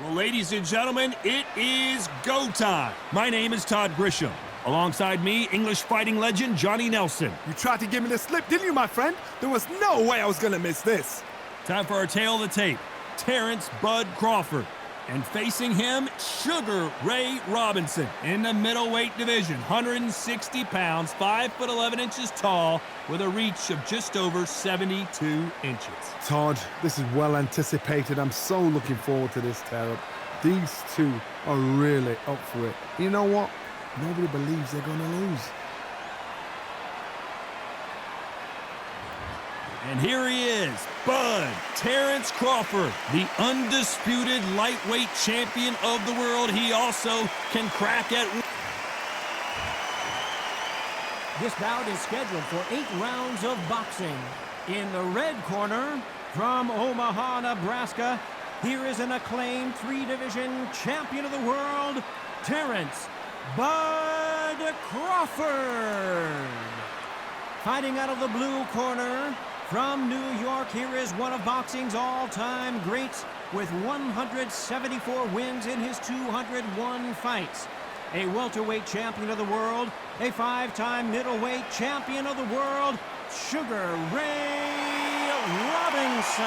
Well, ladies and gentlemen, it is go time. My name is Todd Grisham. Alongside me, English fighting legend Johnny Nelson. You tried to give me the slip, didn't you, my friend? There was no way I was going to miss this. Time for our tale of the tape. Terrence Bud Crawford. And facing him, Sugar Ray Robinson in the middleweight division. 160 pounds, 5'11" inches tall, with a reach of just over 72 inches. Todd, this is well anticipated. I'm so looking forward to this tear-up. These two are really up for it. You know what? Nobody believes they're going to lose. And here he is, Bud Terrence Crawford, the undisputed lightweight champion of the world. He also can crack at... This bout is scheduled for 8 rounds of boxing. In the red corner, from Omaha, Nebraska, here is an acclaimed 3-division champion of the world, Terrence Bud Crawford. Fighting out of the blue corner, from New York, here is one of boxing's all-time greats with 174 wins in his 201 fights. A welterweight champion of the world, a 5-time middleweight champion of the world, Sugar Ray Robinson.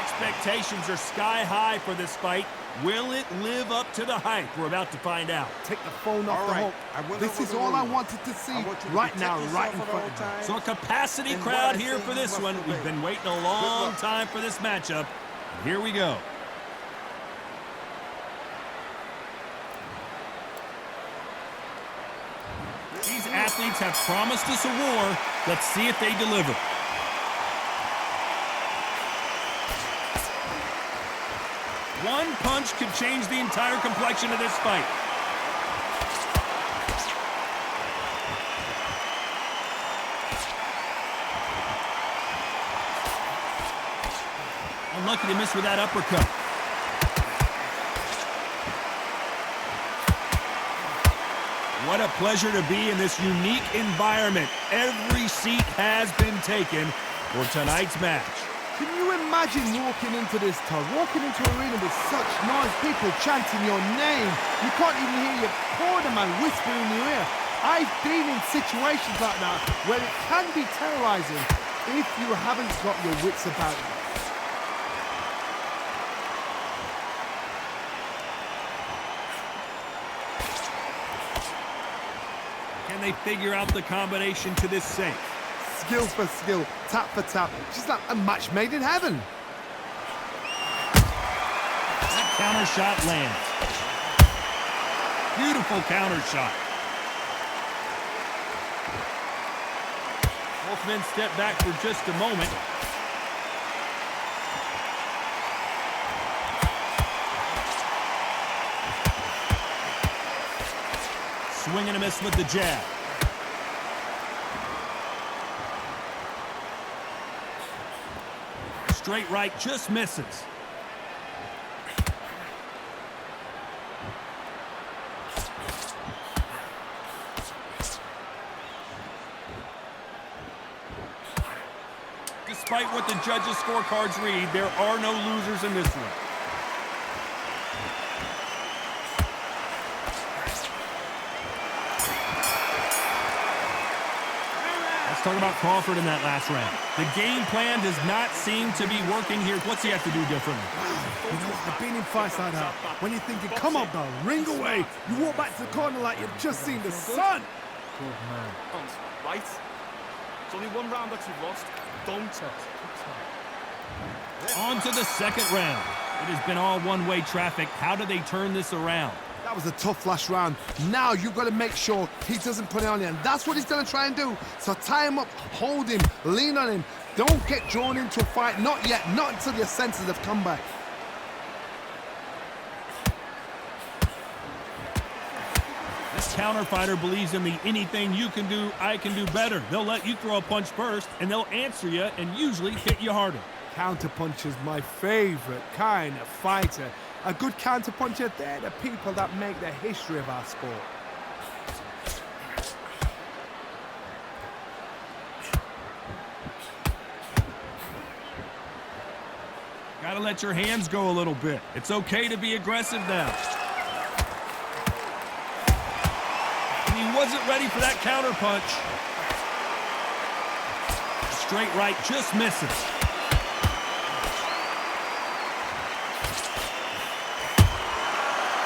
Expectations are sky high for this fight. Will it live up to the hype? We're about to find out. Take the phone off the hook. This is all I wanted to see right now, right in front of me. So a capacity crowd here for this one. We've been waiting a long time for this matchup. And here we go. These athletes have promised us a war. Let's see if they deliver. One punch could change the entire complexion of this fight. Unlucky to miss with that uppercut. What a pleasure to be in this unique environment. Every seat has been taken for tonight's match. Can you imagine walking into this, Todd? Walking into an arena with such noise, people chanting your name. You can't even hear your cornerman whisper in your ear. I've been in situations like that where it can be terrorizing if you haven't got your wits about you. Can they figure out the combination to this safe? Skill for skill, tap for tap. She's like a match made in heaven. That counter shot lands. Beautiful counter shot. Both men step back for just a moment. Swing and a miss with the jab. Straight right just misses. Despite what the judges' scorecards read, there are no losers in this one. Talk about Crawford in that last round. The game plan does not seem to be working here. What's he have to do differently? You know, I've been in fights like that. When you're thinking, come on, though, ring away. You walk back to the corner like you've just seen the sun. Good man. Right? It's only one round that you've lost. Don't touch. On to the second round. It has been all one-way traffic. How do they turn this around? That was a tough last round. Now you've got to make sure he doesn't put it on you, and that's what he's going to try and do. So tie him up, hold him, lean on him. Don't get drawn into a fight. Not yet. Not until your senses have come back. This counter fighter believes in the anything you can do, I can do better. They'll let you throw a punch first, and they'll answer you and usually hit you harder. Counterpunch is my favorite kind of fighter. A good counterpuncher, they're the people that make the history of our sport. Got Gotta let your hands go a little bit. It's okay to be aggressive now. And he wasn't ready for that counter punch. Straight right just misses.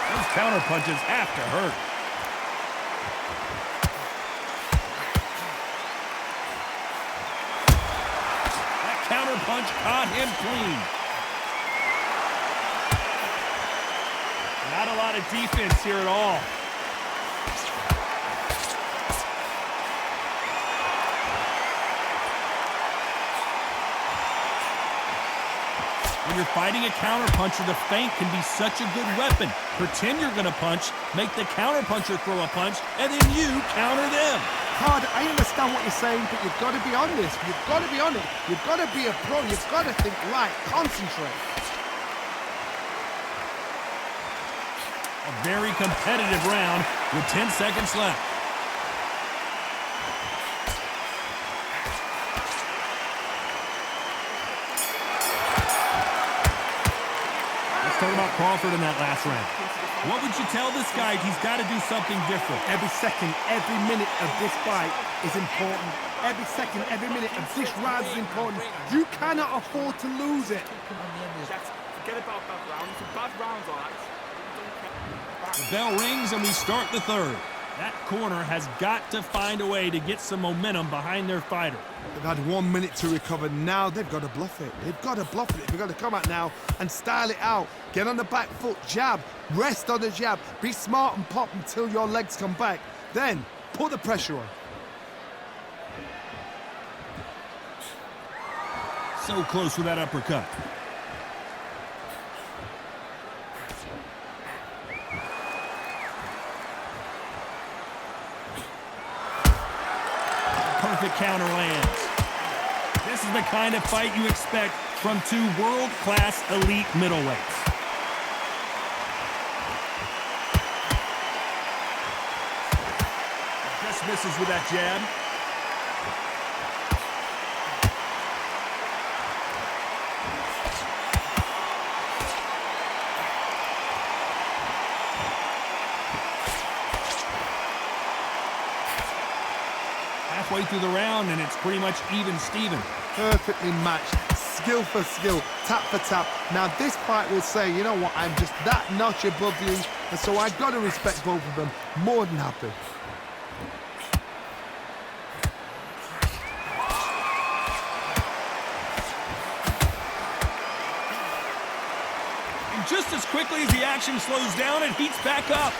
Those counter punches have to hurt. That counter punch caught him clean. Not a lot of defense here at all. When you're fighting a counterpuncher, the feint can be such a good weapon. Pretend you're going to punch, make the counterpuncher throw a punch, and then you counter them. Hard, I understand what you're saying, but you've got to be on this. You've got to be on it. You've got to be a pro. You've got to think right. Concentrate. A very competitive round with 10 seconds left. Talk about Crawford in that last round. What would you tell this guy? He's got to do something different. Every second, every minute of this fight is important. Every second, every minute of this round is important. You cannot afford to lose it. Forget about that round. It's a bad round, all right? The bell rings and we start the third. That corner has got to find a way to get some momentum behind their fighter. They've had 1 minute to recover. Now they've got to bluff it. They've got to bluff it. They've got to come out now and style it out. Get on the back foot, jab, rest on the jab. Be smart and pop until your legs come back. Then put the pressure on. So close with that uppercut. Perfect counter lands. This is the kind of fight you expect from two world-class elite middleweights. Just misses with that jab. Halfway through the round, and it's pretty much even Steven. Perfectly matched, skill for skill, tap for tap. Now this fight will say, you know what, I'm just that notch above you, and so I've got to respect both of them. More than happy. And just as quickly as the action slows down, it heats back up.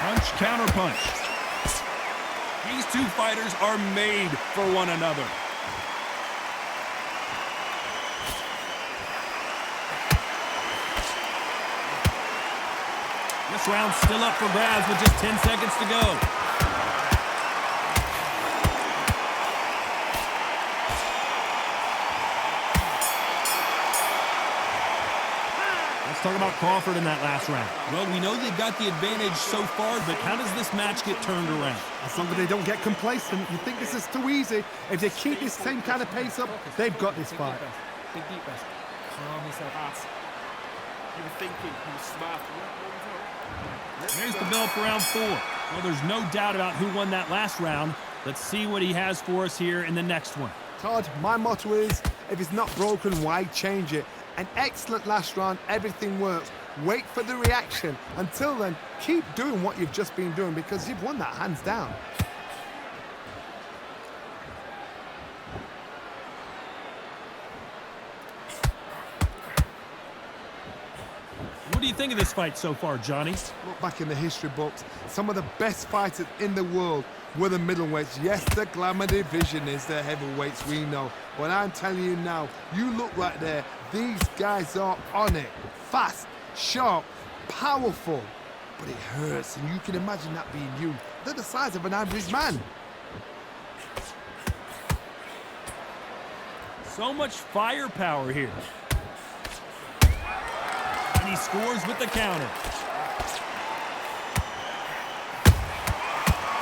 Punch, counter punch. These two fighters are made for one another. This round's still up for grabs with just 10 seconds to go. Let's talk about Crawford in that last round. Well, we know they've got the advantage so far, but how does this match get turned around? As long as they don't get complacent, you think this is too easy. If they keep this same kind of pace up, they've got this fight. Big deep breath. Calm yourself out. You were thinking, you were smart. Here's the bell for round 4. Well, there's no doubt about who won that last round. Let's see what he has for us here in the next one. Todd, my motto is, if it's not broken, why change it? An excellent last round, everything works. Wait for the reaction. Until then, keep doing what you've just been doing because you've won that hands down. What do you think of this fight so far, Johnny? Look back in the history books. Some of the best fighters in the world were the middleweights. Yes, the glamour division is the heavyweights, we know. But I'm telling you now, you look right there, these guys are on it. Fast, sharp, powerful. But it hurts, and you can imagine that being you. They're the size of an average man. So much firepower here. And he scores with the counter.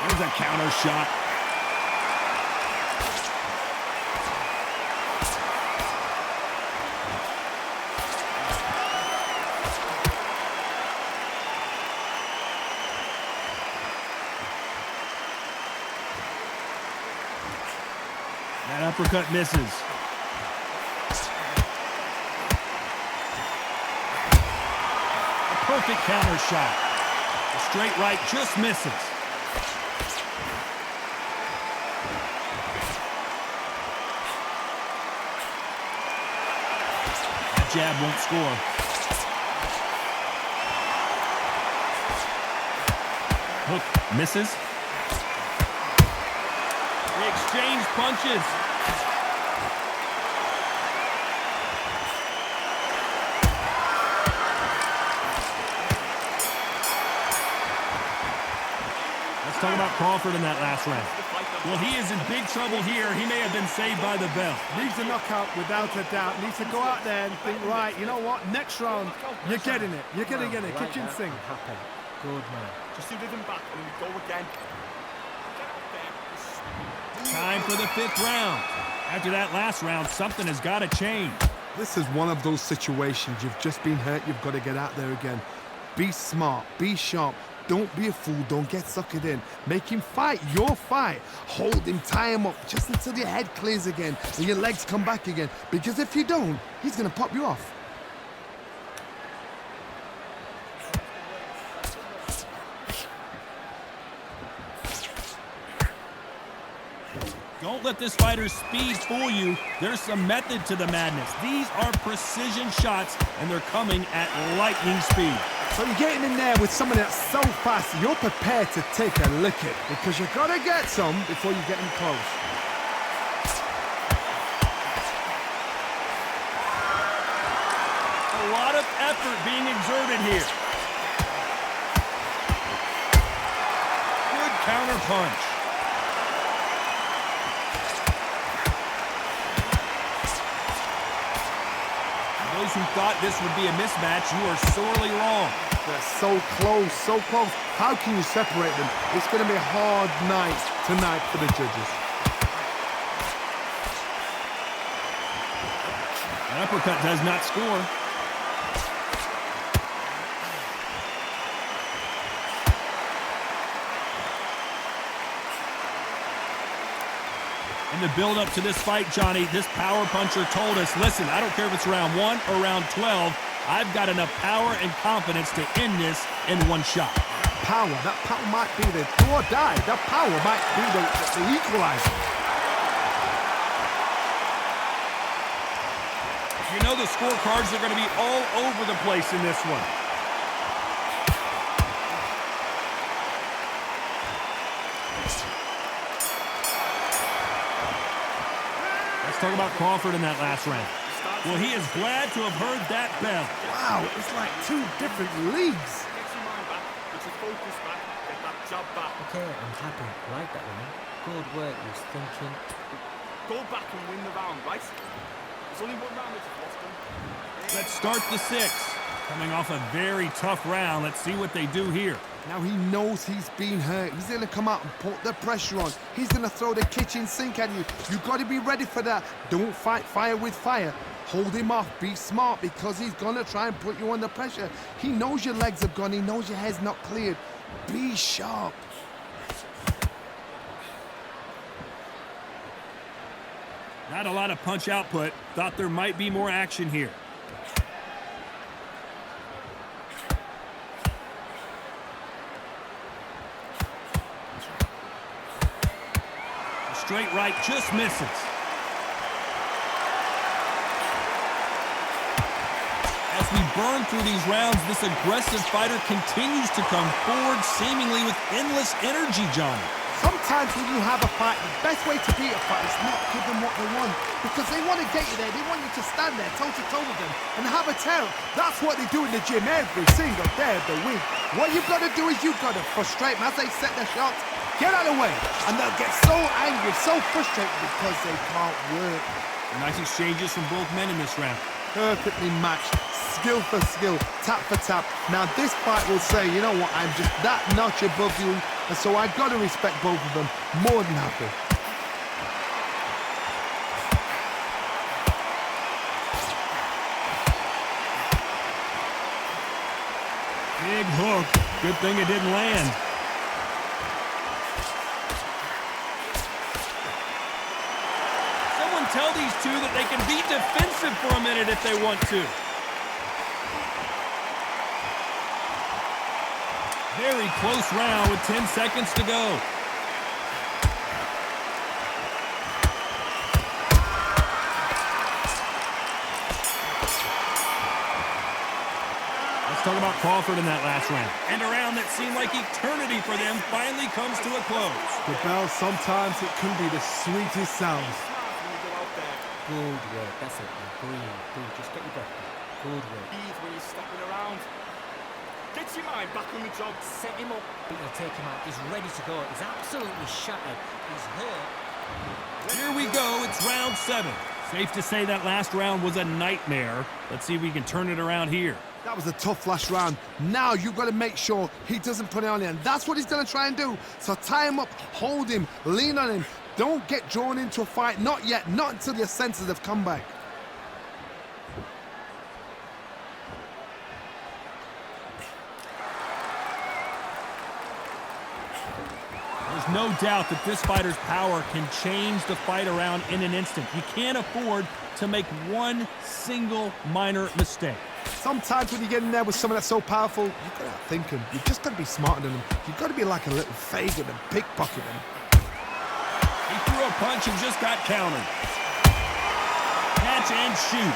There's a counter shot. That uppercut misses. A perfect counter shot. The straight right just misses. That jab won't score. Hook misses. They exchange punches. Let's talk about Crawford in that last round. Well, he is in big trouble here. He may have been saved by the bell. Needs a knockout without a doubt. Needs to go out there and think, right, you know what? Next round, you're getting it. You're going to get it. Kitchen sink. Good man. Just do rhythm back and then go again. Time for the 5th round. After that last round, something has got to change. This is one of those situations. You've just been hurt. You've got to get out there again. Be smart. Be sharp. Don't be a fool. Don't get suckered in. Make him fight your fight. Hold him, tie him up just until your head clears again and your legs come back again. Because if you don't, he's going to pop you off. Don't let this fighter's speed fool you. There's some method to the madness. These are precision shots, and they're coming at lightning speed. So you're getting in there with someone that's so fast, you're prepared to take a licking because you've got to get some before you get in close. A lot of effort being exerted here. Good counter punch. Those who thought this would be a mismatch, you are sorely wrong. They're so close, so close. How can you separate them? It's going to be a hard night tonight for the judges. An uppercut does not score. In the build-up to this fight, Johnny, this power puncher told us, listen, I don't care if it's round 1 or round 12, I've got enough power and confidence to end this in one shot. That power might be the do or die. That power might be the equalizer. You know the scorecards are going to be all over the place in this one. Talk about Crawford in that last round. Well, he is glad to have heard that bell. Wow, it's like 2 different leagues. Get your mind back, get your focus back, get that jab back. Okay, I'm happy. I like that one. Good work, he's thinking. Go back and win the round, right? There's only one round that you've lost them. Let's start the 6th. Coming off a very tough round. Let's see what they do here. Now he knows he's been hurt. He's going to come out and put the pressure on. He's going to throw the kitchen sink at you. You've got to be ready for that. Don't fight fire with fire. Hold him off. Be smart because he's going to try and put you under pressure. He knows your legs have gone. He knows your head's not cleared. Be sharp. Not a lot of punch output. Thought there might be more action here. Straight right just misses. As we burn through these rounds, this aggressive fighter continues to come forward, seemingly with endless energy, Johnny. Sometimes when you have a fight, the best way to beat a fight is not give them what they want. Because they want to get you there. They want you to stand there toe-to-toe with them and have a tear. That's what they do in the gym every single day of the week. What you've got to do is you've got to frustrate them as they set their shots. Get out of the way, and they'll get so angry, so frustrated because they can't work. Nice exchanges from both men in this round. Perfectly matched, skill for skill, tap for tap. Now this fight will say, you know what, I'm just that notch above you, and so I've got to respect both of them more than happy. Big hook. Good thing it didn't land. tell these two that they can be defensive for a minute if they want to. Very close round with 10 seconds to go. Let's talk about Crawford in that last round. And a round that seemed like eternity for them finally comes to a close. The bell, sometimes it can be the sweetest sounds. Good work. That's it. Breathe. Just get your breath back. Good work. Breathe when you're stepping around. Get your mind back on the job. Set him up. You'll take him out. He's ready to go. He's absolutely shattered. He's hurt. Here we go. It's round 7. Safe to say that last round was a nightmare. Let's see if we can turn it around here. That was a tough last round. Now you've got to make sure he doesn't put it on you, and that's what he's going to try and do. So tie him up, hold him, lean on him. Don't get drawn into a fight. Not yet. Not until your senses have come back. There's no doubt that this fighter's power can change the fight around in an instant. You can't afford to make one single minor mistake. Sometimes when you get in there with someone that's so powerful, you've got to outthink him. You've just got to be smarter than him. You've got to be like a little faggot and pickpocket him. He threw a punch and just got countered. Catch and shoot.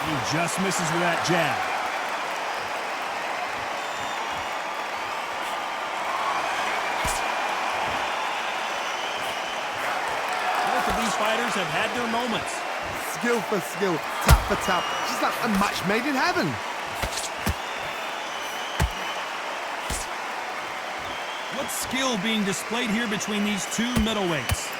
He just misses with that jab. Both of these fighters have had their moments. Skill for skill, tap for tap. Just like a match made in heaven. What skill being displayed here between these two middleweights?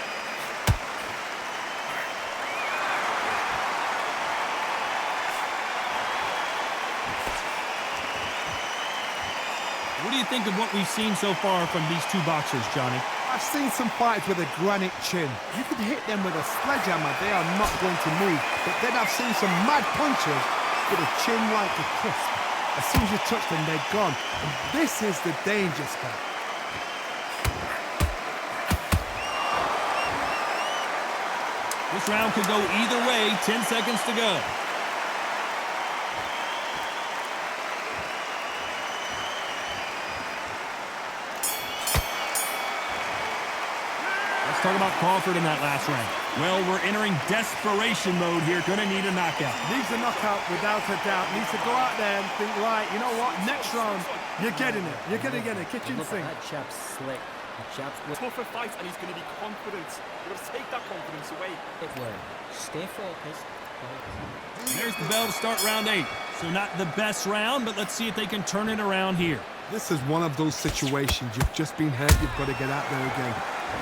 What do you think of what we've seen so far from these two boxers, Johnny? I've seen some fighters with a granite chin. You could hit them with a sledgehammer, they are not going to move. But then I've seen some mad punchers with a chin like a crisp. As soon as you touch them, they're gone. And this is the danger spot. This round could go either way. 10 seconds to go. Let's talk about Crawford in that last round. Well, we're entering desperation mode here. Gonna need a knockout. Needs a knockout without a doubt. Needs to go out there and think, right, you know what, next round, you're getting it. You're going to get it. Kitchen sink. That jab's slick. That jab's good. Tougher fight, and he's going to be confident. You've got to take that confidence away. It will. Stay focused. There's the bell to start round 8. So not the best round, but let's see if they can turn it around here. This is one of those situations. You've just been hurt. You've got to get out there again.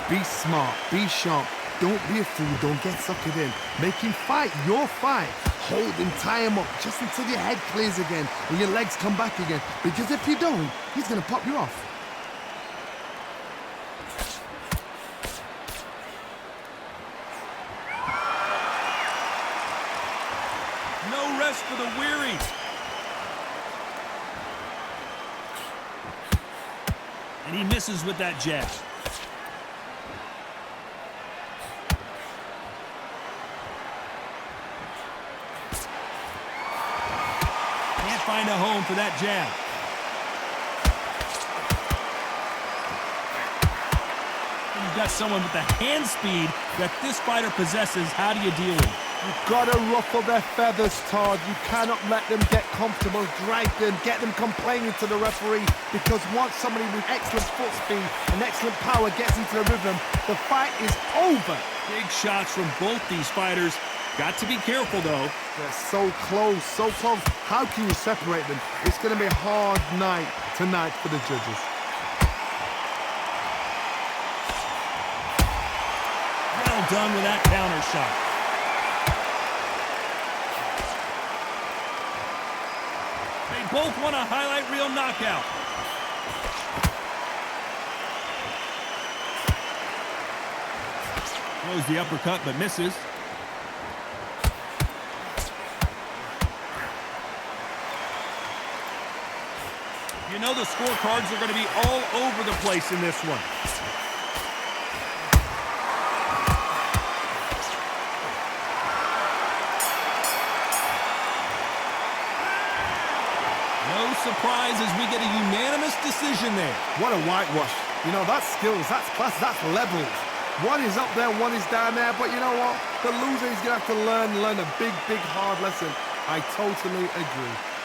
Be smart. Be sharp. Don't be a fool. Don't get suckered in. Make him fight your fight. Hold him, tie him up just until your head clears again and your legs come back again. Because if you don't, he's going to pop you off. No rest for the weary. And he misses with that jab. Can't find a home for that jab. You've got someone with the hand speed that this fighter possesses. How do you deal with it? You've got to ruffle their feathers, Todd. You cannot let them get comfortable, drag them, get them complaining to the referee, because once somebody with excellent foot speed and excellent power gets into the rhythm, the fight is over. Big shots from both these fighters. Got to be careful, though. They're so close, so close. How can you separate them? It's going to be a hard night tonight for the judges. Well done with that counter shot. They both want a highlight reel knockout. Throws the uppercut but misses. You know the scorecards are going to be all over the place in this one. guys, as we get a unanimous decision there. What a whitewash. You know, that's skills, that's class, that's levels. One is up there, one is down there, but you know what? The loser is going to have to learn a big, hard lesson. I totally agree.